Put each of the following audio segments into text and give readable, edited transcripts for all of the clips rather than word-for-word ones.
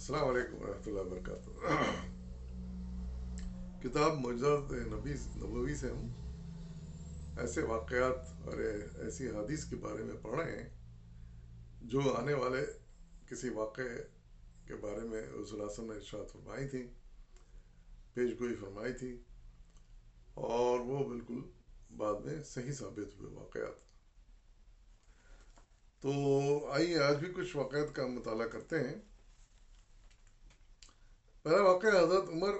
السلام علیکم ورحمۃ اللہ وبرکاتہ۔ کتاب معجزات نبوی سے ہم ایسے واقعات اور ایسی حدیث کے بارے میں پڑھ رہے ہیں جو آنے والے کسی واقعے کے بارے میں رسول اللہ صلی اللہ علیہ وسلم نے ارشاد فرمائی تھی، پیش گوئی فرمائی تھی، اور وہ بالکل بعد میں صحیح ثابت ہوئے واقعات۔ تو آئیے آج بھی کچھ واقعات کا مطالعہ کرتے ہیں۔ پہلا واقعہ حضرت عمر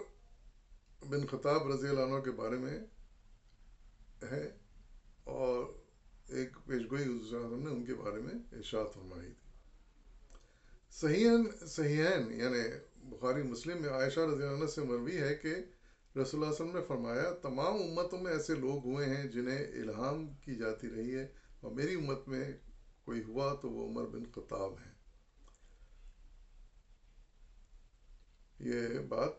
بن خطاب رضی اللہ عنہ کے بارے میں ہے، اور ایک پیشگوئی حضور صلی اللہ علیہ وسلم نے ان کے بارے میں ارشاد فرمائی تھی۔ صحیحین یعنی بخاری مسلم میں عائشہ رضی اللہ عنہ سے مروی ہے کہ رسول اللہ صلی اللہ علیہ وسلم نے فرمایا، تمام امتوں میں ایسے لوگ ہوئے ہیں جنہیں الہام کی جاتی رہی ہے، اور میری امت میں کوئی ہوا تو وہ عمر بن خطاب ہیں۔ یہ بات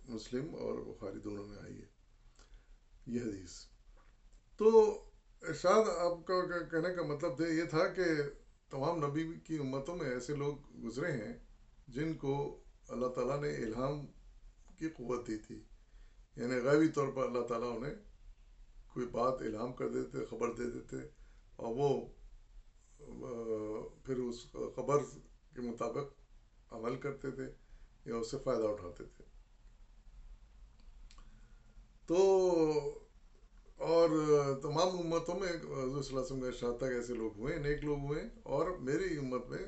مسلم اور بخاری دونوں میں آئی ہے یہ حدیث۔ تو ارشاد آپ کا کہنے کا مطلب یہ تھا کہ تمام نبی کی امتوں میں ایسے لوگ گزرے ہیں جن کو اللہ تعالیٰ نے الہام کی قوت دی تھی، یعنی غیبی طور پر اللہ تعالیٰ انہیں کوئی بات الہام کر دیتے، خبر دے دیتے، اور وہ پھر اس خبر کے مطابق عمل کرتے تھے یا اس سے فائدہ اٹھاتے تھے۔ تو اور تمام امتوں میں حضور صلی اللہ علیہ وسلم کا ارشاد تھا کہ ایسے لوگ ہوئے، نیک لوگ ہوئے، اور میری امت میں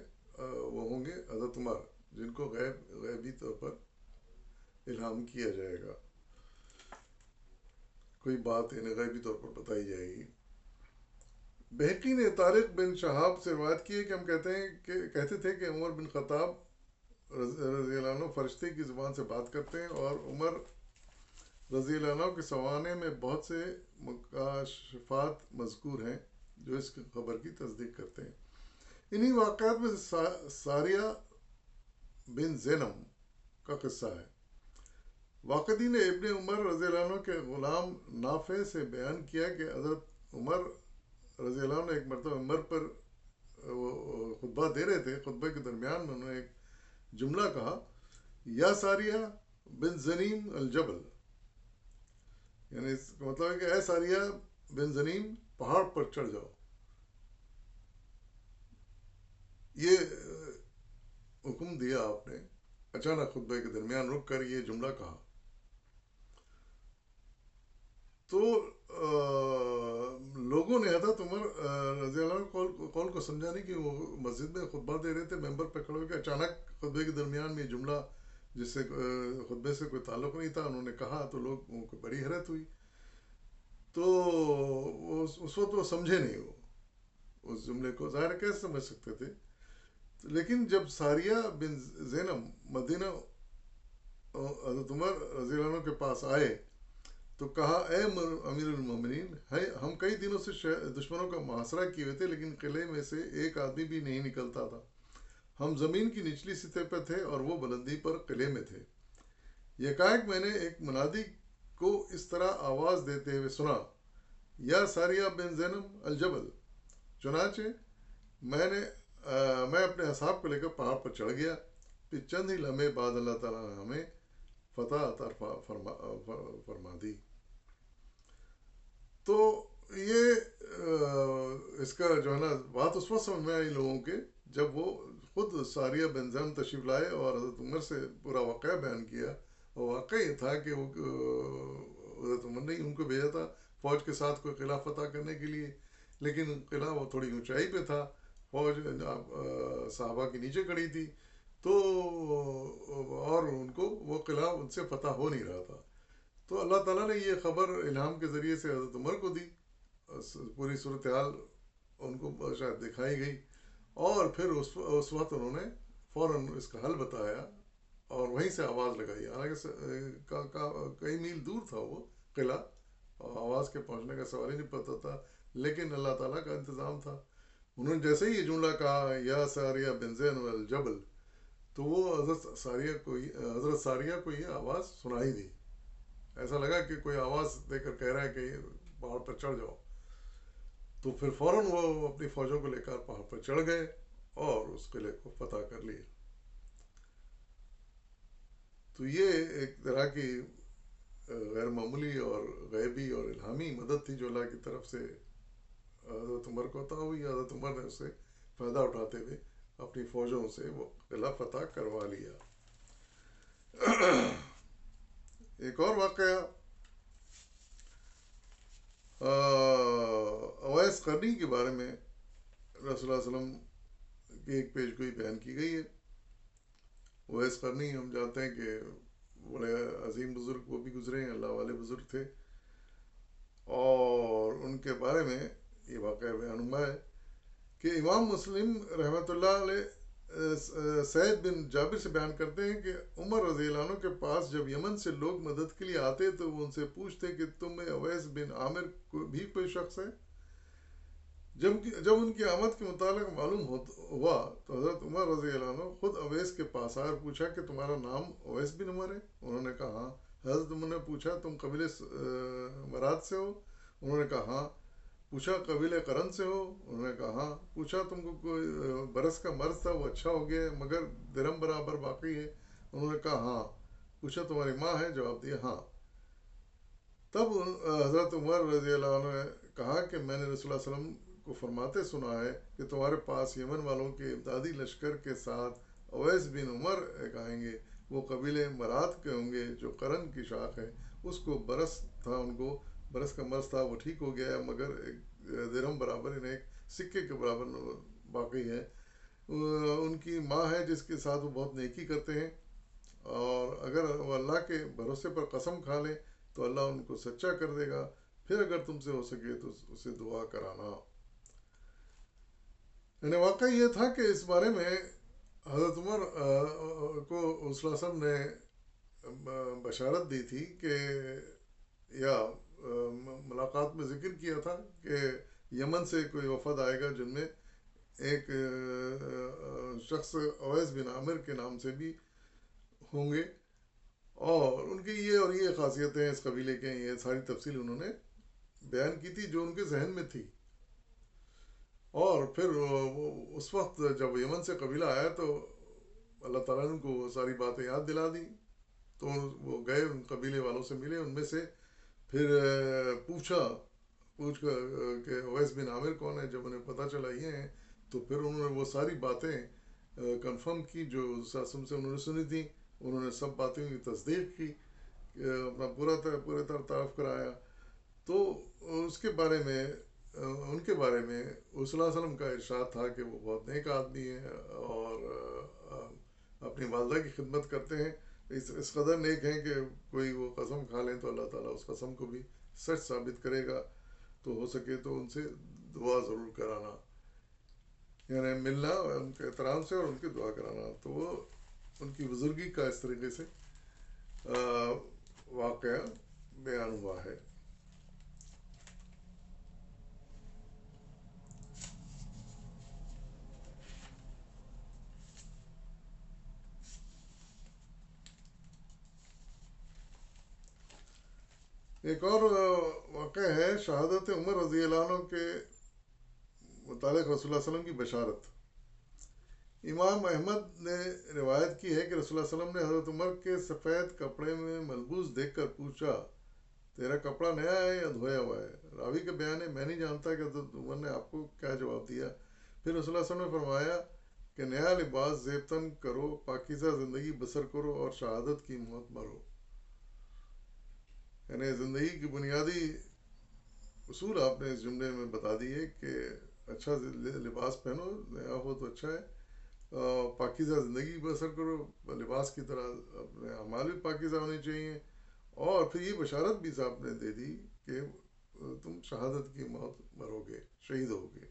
وہ ہوں گے حضرت عمر، جن کو غیبی طور پر الہام کیا جائے گا، کوئی بات انہیں غیبی طور پر بتائی جائے گی۔ بہقی نے طارق بن شہاب سے روایت کی ہے کہ ہم کہتے تھے کہ عمر بن خطاب رضی اللہ عنہ فرشتے کی زبان سے بات کرتے ہیں، اور عمر رضی اللہ عنہ کے سوانے میں بہت سے مکاشفات مذکور ہیں جو اس خبر کی تصدیق کرتے ہیں۔ انہی واقعات میں ساریہ بن زینب کا قصہ ہے۔ واقدی نے ابن عمر رضی اللہ عنہ کے غلام نافع سے بیان کیا کہ حضرت عمر رضی اللہ عنہ ایک مرتبہ ممبر پر خطبہ دے رہے تھے، خطبے کے درمیان میں انہوں نے ایک جملہ کہا، یا ساریہ بن زنیم الجبل، یعنی اس کا مطلب ہے کہ اے ساریہ بن زنیم پہاڑ پر چڑھ جاؤ۔ یہ حکم دیا آپ نے، اچانک خطبے کے درمیان رک کر یہ جملہ کہا۔ تو لوگوں نے حضرت عمر رضی اللہ عنہ قول کو سمجھا نہیں کہ وہ مسجد میں خطبہ دے رہے تھے، ممبر پہ کھڑے ہو کے اچانک خطبے کے درمیان میں یہ جملہ جس سے خطبے سے کوئی تعلق نہیں تھا انہوں نے کہا، تو لوگوں کو بڑی حیرت ہوئی۔ تو اس وقت وہ سمجھے نہیں، وہ اس جملے کو ظاہر کیسے سمجھ سکتے تھے۔ لیکن جب ساریہ بن زینب مدینہ حضرت عمر رضی اللہ عنہ کے پاس آئے تو کہا، اے امیر المومنین، ہم کئی دنوں سے دشمنوں کا محاصرہ کیے ہوئے تھے، لیکن قلعے میں سے ایک آدمی بھی نہیں نکلتا تھا۔ ہم زمین کی نچلی سطح پر تھے اور وہ بلندی پر قلعے میں تھے۔ یکایک میں نے ایک منادی کو اس طرح آواز دیتے ہوئے سنا، یا ساریہ بن زینب الجبل۔ چنانچہ میں اپنے اصحاب کو لے کر پہاڑ پر چڑھ گیا۔ پھر چند ہی لمحے بعد اللہ تعالیٰ نے ہمیں فتح عطا فرما دی۔ تو یہ اس کا جو ہے نا بات اس وقت سمجھ میں آئی لوگوں کے جب وہ خود ساریہ بن زینب تشریف لائے اور حضرت عمر سے پورا واقعہ بیان کیا۔ اور واقعہ یہ تھا کہ وہ حضرت عمر نے ان کو بھیجا تھا فوج کے ساتھ کوئی قلعہ فتح کرنے کے لیے، لیکن قلعہ وہ تھوڑی اونچائی پہ تھا، فوج صحابہ کے نیچے کھڑی تھی، تو اور ان کو وہ قلعہ ان سے فتح ہو نہیں رہا تھا۔ تو اللہ تعالیٰ نے یہ خبر الہام کے ذریعے سے حضرت عمر کو دی، پوری صورتحال ان کو شاید دکھائی گئی، اور پھر اس وقت انہوں نے فوراً اس کا حل بتایا اور وہیں سے آواز لگائی۔ حالانکہ کئی میل دور تھا وہ قلعہ، اور آواز کے پہنچنے کا سوال ہی نہیں پتا تھا، لیکن اللہ تعالیٰ کا انتظام تھا۔ انہوں نے جیسے ہی یہ جملہ کہا، یا ساریہ بن زینب الجبل، تو وہ حضرت ساریہ کو یہ آواز سنائی دی۔ ایسا لگا کہ کوئی آواز دے کر کہہ رہا ہے کہ پہاڑ پر چڑھ جاؤ۔ تو پھر فوراً وہ اپنی فوجوں کو لے کر پہاڑ پر چڑھ گئے اور اس قلعے کو فتح کر لیے۔ تو یہ ایک طرح کی غیر معمولی اور غیبی اور الہامی مدد تھی جو اللہ کی طرف سے حضرت عمر کو عطا ہوئی. حضرت عمر نے اس سے فائدہ اٹھاتے ہوئے اپنی فوجوں سے وہ قلعہ فتح کروا لیا. ایک اور واقعہ اویس قرنی کے بارے میں رسول اللہ علیہ وسلم کی ایک پیش گوئی بیان کی گئی ہے. اویس قرنی ہم جانتے ہیں کہ بڑے عظیم بزرگ وہ بھی گزرے ہیں, اللہ والے بزرگ تھے, اور ان کے بارے میں یہ واقعہ بیان ہوا ہے کہ امام مسلم رحمۃ اللہ علیہ سعید بن جابر سے بیان کرتے ہیں کہ عمر رضی اللہ عنہ کے پاس جب یمن سے لوگ مدد کے لیے آتے تو وہ ان سے پوچھتے کہ تم میں اویس بن عامر بھی کوئی شخص ہے. جب ان کی آمد کے متعلق معلوم ہوا تو حضرت عمر رضی اللہ عنہ خود اویس کے پاس آئے اور پوچھا کہ تمہارا نام اویس بن عمر ہے؟ انہوں نے کہا ہاں. حضرت عمر نے پوچھا تم قبیلے مراد سے ہو؟ انہوں نے کہا ہاں. پوچھا قبیلے قرن سے ہو؟ انہوں نے کہا ہاں. پوچھا تم کو کوئی برس کا مرض تھا وہ اچھا ہو گیا مگر درم برابر باقی ہے؟ انہوں نے کہا ہاں. پوچھا تمہاری ماں ہے؟ جواب دیا ہاں. تب حضرت عمر رضی اللہ عنہ نے کہا کہ میں نے رسول اللہ علیہ وسلم کو فرماتے سنا ہے کہ تمہارے پاس یمن والوں کے امدادی لشکر کے ساتھ اویس بن عمر ایک آئیں گے. وہ قبیلے مراد کے ہوں گے جو قرن کی شاخ ہے. اس کو برس تھا, ان کو برس کا مرض تھا, وہ ٹھیک ہو گیا ہے مگر ایک درہم برابر انہیں ایک سکے کے برابر باقی ہے. ان کی ماں ہے جس کے ساتھ وہ بہت نیکی کرتے ہیں, اور اگر وہ اللہ کے بھروسے پر قسم کھا لیں تو اللہ ان کو سچا کر دے گا. پھر اگر تم سے ہو سکے تو اسے دعا کرانا. یعنی واقعہ یہ تھا کہ اس بارے میں حضرت عمر کو رسول اللہ صلی اللہ علیہ وسلم نے بشارت دی تھی کہ یا ملاقات میں ذکر کیا تھا کہ یمن سے کوئی وفد آئے گا جن میں ایک شخص اویس بن عامر کے نام سے بھی ہوں گے, اور ان کی یہ اور یہ خاصیتیں اس قبیلے کے, یہ ساری تفصیل انہوں نے بیان کی تھی جو ان کے ذہن میں تھی. اور پھر اس وقت جب یمن سے قبیلہ آیا تو اللہ تعالیٰ نے ان کو وہ ساری باتیں یاد دلا دی. تو وہ گئے ان قبیلے والوں سے ملے, ان میں سے پھر پوچھ کر کہ اویس بن عامر کون ہے. جب انہیں پتہ چلا یہ ہیں تو پھر انہوں نے وہ ساری باتیں کنفرم کی جو ساسم سے انہوں نے سنی تھیں. انہوں نے سب باتیں کی تصدیق کی, اپنا پورے طرح تعارف کرایا. تو اس کے بارے میں ان کے بارے میں رسول اللہ علیہ وسلم کا ارشاد تھا کہ وہ بہت نیک آدمی ہیں اور اپنی والدہ کی خدمت کرتے ہیں. اس قدر نیک ہیں کہ کوئی وہ قسم کھا لیں تو اللہ تعالیٰ اس قسم کو بھی سچ ثابت کرے گا. تو ہو سکے تو ان سے دعا ضرور کرانا, یعنی ملنا ان کے احترام سے اور ان کی دعا کرانا. تو وہ ان کی بزرگی کا اس طریقے سے واقعہ بیان ہوا ہے. ایک اور واقعہ ہے شہادت عمر رضی اللہ عنہ کے متعلق رسول اللہ علیہ وسلم کی بشارت. امام احمد نے روایت کی ہے کہ رسول اللہ علیہ وسلم نے حضرت عمر کے سفید کپڑے میں ملبوس دیکھ کر پوچھا تیرا کپڑا نیا ہے یا دھویا ہوا ہے؟ راوی کا بیان ہے میں نہیں جانتا کہ حضرت عمر نے آپ کو کیا جواب دیا. پھر رسول اللہ علیہ وسلم نے فرمایا کہ نیا لباس زیبتن کرو, پاکیزہ زندگی بسر کرو اور شہادت کی موت مرو. یعنی زندگی کی بنیادی اصول آپ نے اس جملے میں بتا دیے کہ اچھا لباس پہنو, نیا ہو تو اچھا ہے, پاکیزہ زندگی بسر کرو, لباس کی طرح اپنے اعمال بھی پاکیزہ ہونے چاہیے, اور پھر یہ بشارت بھی آپ نے دے دی کہ تم شہادت کی موت مرو گے, شہید ہوگے.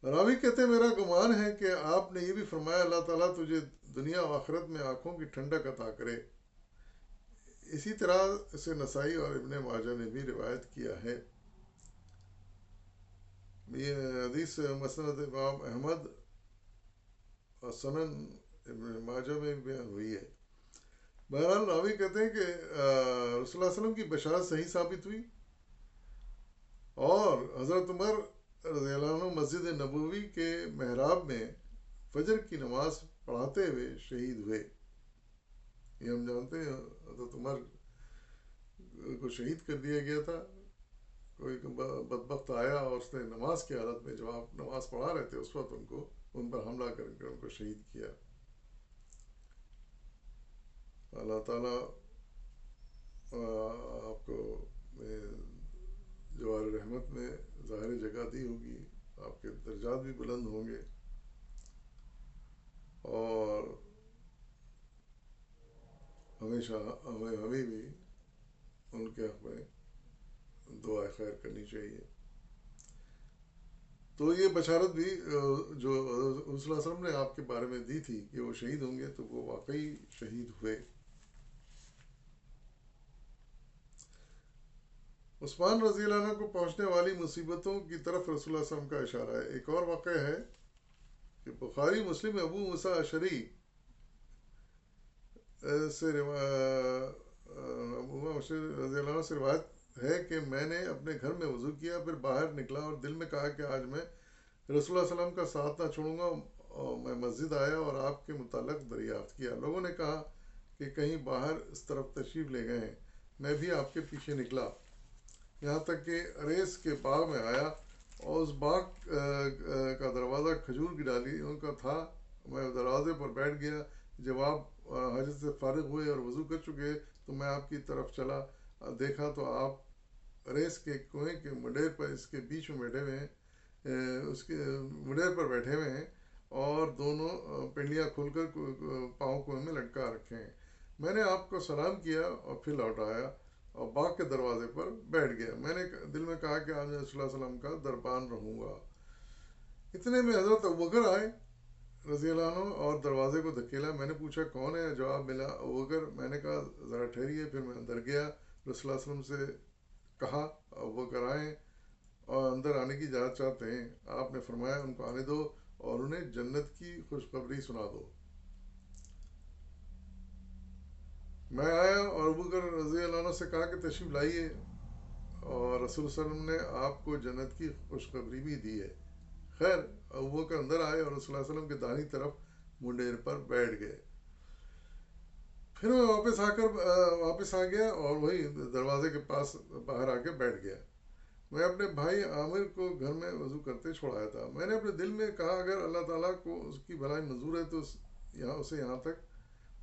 راوی کہتے ہیں میرا گمان ہے کہ آپ نے یہ بھی فرمایا اللہ تعالیٰ تجھے دنیا و آخرت میں آنکھوں کی ٹھنڈک عطا کرے. اسی طرح اسے نسائی اور ابن ماجہ نے بھی روایت کیا ہے. یہ حدیث مسند امام احمد اور سنن ابن ماجہ میں بیان ہوئی ہے. بہرحال راوی کہتے ہیں کہ رسول اللہ علیہ وسلم کی بشارت صحیح ثابت ہوئی, اور حضرت عمر رضی اللہ عنہ مسجد نبوی کے محراب میں فجر کی نماز پڑھاتے ہوئے شہید ہوئے. یہ ہم جانتے ہیں حضرت عمر کو شہید کر دیا گیا تھا. کوئی بدبخت آیا اور اس نے نماز کی حالت میں، جب آپ نماز پڑھا رہے تھے اس وقت ان پر حملہ کر کے ان کو شہید کیا. اللہ تعالیٰ آپ کو جوار رحمت میں ظاہر جگہ دی ہوگی، آپ کے درجات بھی بلند ہوں گے، اور ہمیشہ ہمیں بھی ان کے حق میں دعا خیر کرنی چاہیے. تو یہ بشارت بھی جو حضور صلی اللہ علیہ وسلم نے آپ کے بارے میں دی تھی کہ وہ شہید ہوں گے، تو وہ واقعی شہید ہوئے. عثمان رضی اللہ عنہ کو پہنچنے والی مصیبتوں کی طرف رسول اللہ صلی اللہ علیہ وسلم کا اشارہ ہے. ایک اور واقعہ ہے کہ بخاری مسلم ابو موسیٰ اشعری سے ابو موسیٰ رضی اللہ عنہ سے روایت ہے کہ میں نے اپنے گھر میں وضو کیا، پھر باہر نکلا اور دل میں کہا کہ آج میں رسول اللہ صلی اللہ علیہ وسلم کا ساتھ نہ چھوڑوں گا. اور میں مسجد آیا اور آپ کے متعلق دریافت کیا. لوگوں نے کہا کہ کہیں باہر اس طرف تشریف لے گئے ہیں. میں بھی آپ کے پیچھے نکلا یہاں تک کہ اریس کے باغ میں آیا، اور اس باغ کا دروازہ کھجور کی ڈالیوں کا تھا. میں دروازے پر بیٹھ گیا. جب آپ حاجت سے فارغ ہوئے اور وضو کر چکے تو میں آپ کی طرف چلا. دیکھا تو آپ اریس کے کنویں کے مڈیر پر اس کے بیچ میں بیٹھے ہوئے ہیں، اس کے مڈیر پر بیٹھے ہوئے ہیں، اور دونوں پنڈلیاں کھول کر پاؤں کنویں میں لٹکا رکھے ہیں. میں نے آپ کو سلام کیا اور پھر لوٹ آیا اور باغ کے دروازے پر بیٹھ گیا. میں نے دل میں کہا کہ آج میں رسول اللہ علیہ وسلم کا دربان رہوں گا. اتنے میں حضرت ابوبکر آئے رضی اللہ عنہ اور دروازے کو دھکیلا. میں نے پوچھا کون ہے؟ جواب ملا ابوبکر. میں نے کہا ذرا ٹھہریے. پھر میں اندر گیا. رسول اللہ علیہ وسلم سے کہا ابوبکر آئیں اور اندر آنے کی اجازت چاہتے ہیں. آپ نے فرمایا ان کو آنے دو اور انہیں جنت کی خوشخبری سنا دو. میں آیا اور ابوبکر رضی اللہ عنہ سے کہا کہ تشریف لائیے، اور رسول صلی اللہ علیہ وسلم نے آپ کو جنت کی خوشخبری بھی دی ہے. خیر ابوبکر اندر آئے اور رسول اللہ علیہ وسلم کے داہنی طرف منڈیر پر بیٹھ گئے. پھر میں واپس آ گیا اور وہی دروازے کے پاس باہر آ کے بیٹھ گیا. میں اپنے بھائی عامر کو گھر میں وضو کرتے چھوڑایا تھا. میں نے اپنے دل میں کہا اگر اللہ تعالیٰ کو اس کی بھلائی منظور ہے تو اس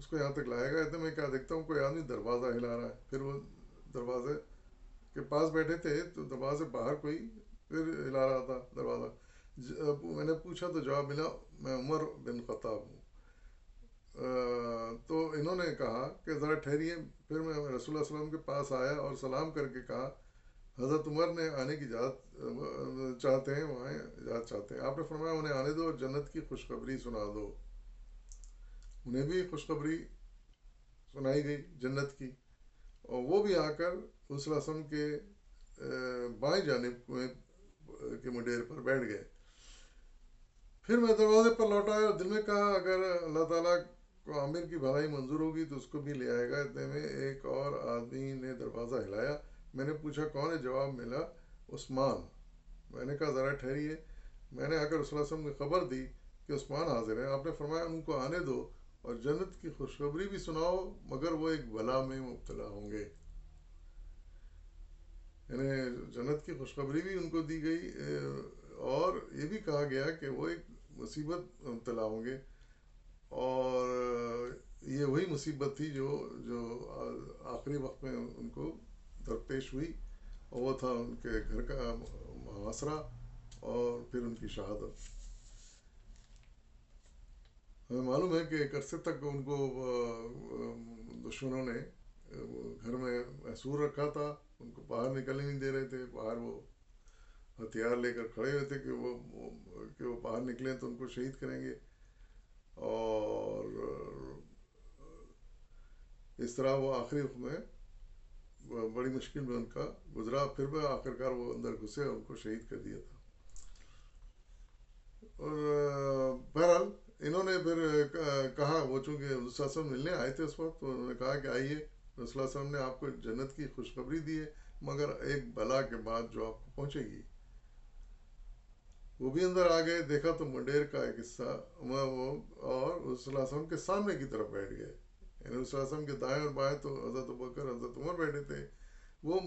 کو یہاں تک لائے گا. تو میں کیا دیکھتا ہوں کوئی آدمی دروازہ ہلا رہا ہے. پھر وہ دروازے کے پاس بیٹھے تھے تو دروازے باہر کوئی پھر ہلا رہا تھا دروازہ. میں نے پوچھا تو جواب ملا میں عمر بن خطاب ہوں. تو انہوں نے کہا کہ ذرا ٹھہریے. پھر میں رسول اللہ صلی اللہ علیہ وسلم کے پاس آیا اور سلام کر کے کہا حضرت عمر نے آنے کی اجازت چاہتے ہیں، وہاں اجازت چاہتے ہیں. آپ نے فرمایا انہیں آنے دو اور جنت کی خوشخبری سنا دو. انہیں بھی خوشخبری سنائی گئی جنت کی، اور وہ بھی آ کر رسول اللہ علیہ وسلم کے بائیں جانب کے منڈیر پر بیٹھ گئے. پھر میں دروازے پر لوٹ آیا اور دل میں کہا اگر اللہ تعالیٰ کو عامر کی بھلائی منظور ہوگی تو اس کو بھی لے آئے گا. اتنے میں ایک اور آدمی نے دروازہ ہلایا. میں نے پوچھا کون ہے؟ جواب ملا عثمان. میں نے کہا ذرا ٹھہریے. میں نے آ کر رسول اللہ علیہ وسلم کو خبر دی کہ عثمان حاضر ہیں. آپ نے فرمایا ان کو آنے دو اور جنت کی خوشخبری بھی سناؤ، مگر وہ ایک بلا میں مبتلا ہوں گے. یعنی جنت کی خوشخبری بھی ان کو دی گئی، اور یہ بھی کہا گیا کہ وہ ایک مصیبت مبتلا ہوں گے. اور یہ وہی مصیبت تھی جو آخری وقت میں ان کو درپیش ہوئی، اور وہ تھا ان کے گھر کا محاصرہ اور پھر ان کی شہادت. ہمیں معلوم ہے کہ ایک عرصے تک ان کو دشمنوں نے گھر میں محصور رکھا تھا. ان کو باہر نکلنے نہیں دے رہے تھے. باہر وہ ہتھیار لے کر کھڑے ہوئے تھے کہ وہ باہر نکلیں تو ان کو شہید کریں گے. اور اس طرح وہ آخری وقت میں بڑی مشکل میں ان کا گزرا. پھر بھی آخرکار وہ اندر گھسے اور ان کو شہید کر دیا تھا. اور بہرحال انہوں نے پھر کہا، وہ چونکہ رسول اللہ علیہ وسلم ملنے آئے تھے اس وقت، تو انہوں نے کہا کہ آئیے، رسول اللہ علیہ وسلم نے آپ کو جنت کی خوشخبری دی ہے، مگر ایک بلا کے بعد جو آپ کو پہنچے گی. وہ بھی اندر آ گئے. دیکھا تو منڈیر کا ایک حصہ اور رسول اللہ علیہ وسلم کے سامنے کی طرف بیٹھ گئے. یعنی اس وسلم کے دائیں اور بائیں تو حضرت ابوبکر حضرت عمر بیٹھے تھے، وہ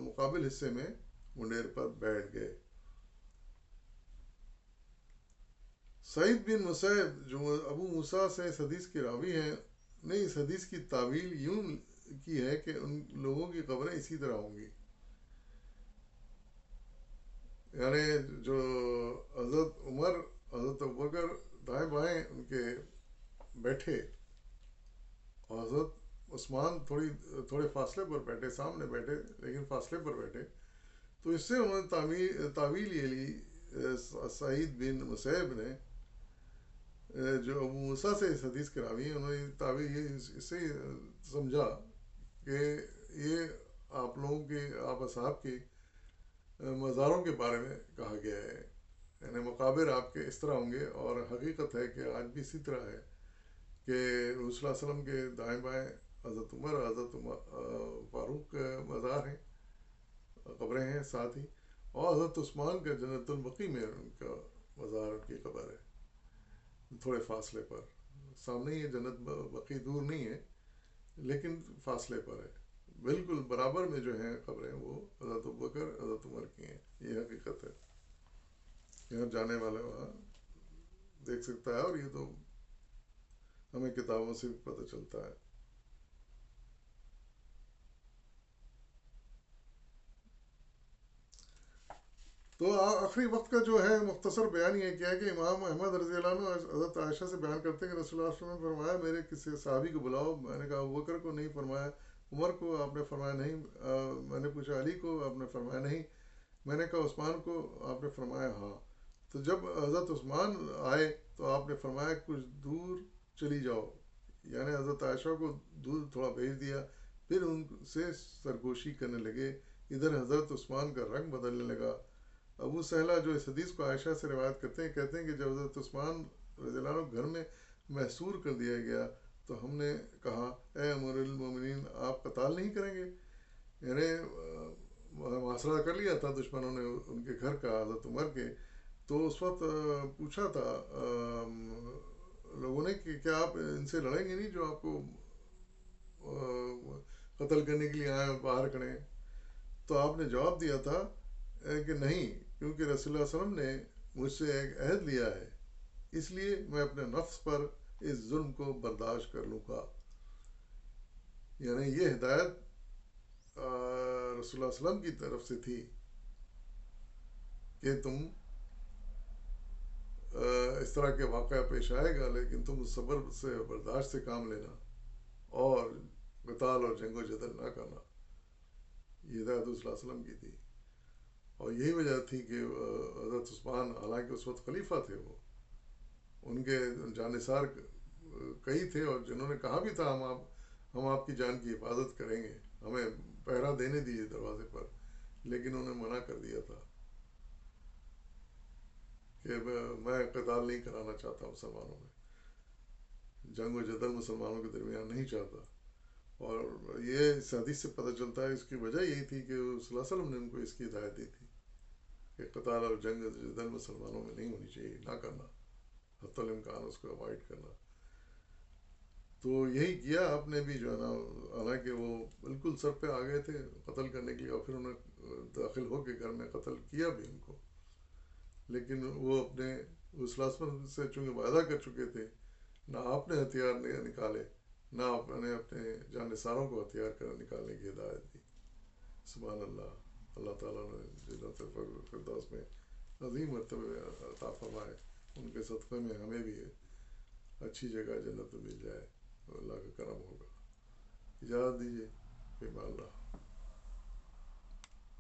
مقابل حصے میں منڈیر پر بیٹھ گئے۔ سعید بن مسیب جو ابو موسیٰ سے اس حدیث کے راوی ہیں نے اس حدیث کی تعویل یوں کی ہے کہ ان لوگوں کی قبریں اسی طرح ہوں گی، یعنی جو حضرت عمر حضرت ابوبکر دائیں بائیں ان کے بیٹھے اور حضرت عثمان تھوڑے فاصلے پر بیٹھے، سامنے بیٹھے لیکن فاصلے پر بیٹھے، تو اس سے انہوں نے تعویل یہ لی سعید بن مسیب نے جو ابو موسیٰ سے اس حدیث کے راوی ہیں، انہوں نے تعویل یہ اس سے سمجھا کہ یہ آپ لوگوں کے آپ اصحاب کے مزاروں کے بارے میں کہا گیا ہے، یعنی مقابر آپ کے اس طرح ہوں گے، اور حقیقت ہے کہ آج بھی اسی طرح ہے کہ رسول صلی اللہ علیہ وسلم کے دائیں بائیں حضرت عمر حضرت فاروق مزار ہیں، قبریں ہیں ساتھ ہی، اور حضرت عثمان کا جنت البقیع میں ان کا مزار، ان کی قبر ہے تھوڑے فاصلے پر، سامنے ہی ہے، جنت بقیع دور نہیں ہے لیکن فاصلے پر ہے، بالکل برابر میں جو ہیں قبریں وہ حضرت ابوبکر حضرت عمر کی ہیں، یہ حقیقت ہے، یہاں جانے والا وہاں دیکھ سکتا ہے، اور یہ تو ہمیں کتابوں سے بھی پتہ چلتا ہے۔ تو آخری وقت کا جو ہے مختصر بیان یہ کیا ہے کہ امام احمد رضی اللہ عنہ حضرت عائشہ سے بیان کرتے ہیں کہ رسول اللہ صلی اللہ علیہ وسلم نے فرمایا میرے کسی صحابی کو بلاؤ، میں نے کہا ابوبکر کو، نہیں فرمایا عمر کو، آپ نے فرمایا نہیں، میں نے پوچھا علی کو، آپ نے فرمایا نہیں، میں نے کہا عثمان کو، آپ نے فرمایا ہاں۔ تو جب حضرت عثمان آئے تو آپ نے فرمایا کچھ دور چلی جاؤ، یعنی حضرت عائشہ کو دور تھوڑا بھیج دیا، پھر ان سے سرگوشی کرنے لگے، ادھر حضرت عثمان کا رنگ بدلنے لگا۔ ابو سہلہ جو اس حدیث کو عائشہ سے روایت کرتے ہیں، کہتے ہیں کہ جب حضرت عثمان رضی اللہ عنہ گھر میں محصور کر دیا گیا تو ہم نے کہا اے امیر المومنین، آپ قتال نہیں کریں گے؟ یعنی محاصرہ کر لیا تھا دشمنوں نے ان کے گھر کا، حضرت عمر کے، تو اس وقت پوچھا تھا لوگوں نے کہ کیا آپ ان سے لڑیں گے نہیں جو آپ کو قتل کرنے کے لیے آئے باہر کھڑے ہیں؟ تو آپ نے جواب دیا تھا کہ نہیں، کیونکہ رسول اللہ صلی اللہ علیہ وسلم نے مجھ سے ایک عہد لیا ہے، اس لیے میں اپنے نفس پر اس ظلم کو برداشت کر لوں گا۔ یعنی یہ ہدایت رسول اللہ علیہ وسلم کی طرف سے تھی کہ تم اس طرح کے واقعہ پیش آئے گا لیکن تم صبر سے برداشت سے کام لینا اور قتال اور جنگ و جدل نہ کرنا، یہ ہدایت رسول اللہ علیہ وسلم کی تھی۔ اور یہی وجہ تھی کہ حضرت عثمان حالانکہ اس وقت خلیفہ تھے، وہ ان کے جانثار کئی تھے، اور جنہوں نے کہا بھی تھا ہم آپ کی جان کی حفاظت کریں گے، ہمیں پہرا دینے دیجیے دروازے پر، لیکن انہوں نے منع کر دیا تھا کہ میں قتال نہیں کرانا چاہتا مسلمانوں میں، جنگ و جدل مسلمانوں کے درمیان نہیں چاہتا۔ اور یہ اس حدیث سے پتہ چلتا ہے، اس کی وجہ یہی تھی کہ صلی اللہ علیہ وسلم نے ان کو اس کی ہدایت دی تھی کہ قتال اور جنگ و جدل مسلمانوں میں نہیں ہونی چاہیے، نہ کرنا، حتی الامکان اس کو اوائڈ کرنا۔ تو یہی کیا آپ نے بھی جو ہے نا، حالانکہ وہ بالکل سر پہ آ گئے تھے قتل کرنے کے لیے، اور پھر انہوں نے داخل ہو کے گھر میں قتل کیا بھی ان کو، لیکن وہ اپنے اس لازمت سے چونکہ وعدہ کر چکے تھے، نہ آپ نے ہتھیار نکالے، نہ آپ نے اپنے جانثاروں کو ہتھیار کر نکالنے کی ہدایت دی۔ سبحان اللہ، اللہ تعالیٰ نے جنت الفردوس میں عظیم مرتبہ عطا فرمائے، ان کے صدقے میں ہمیں بھی اچھی جگہ جنت میں مل جائے، اللہ کا کرم ہوگا۔ اجازت دیجیے، فی امان اللہ۔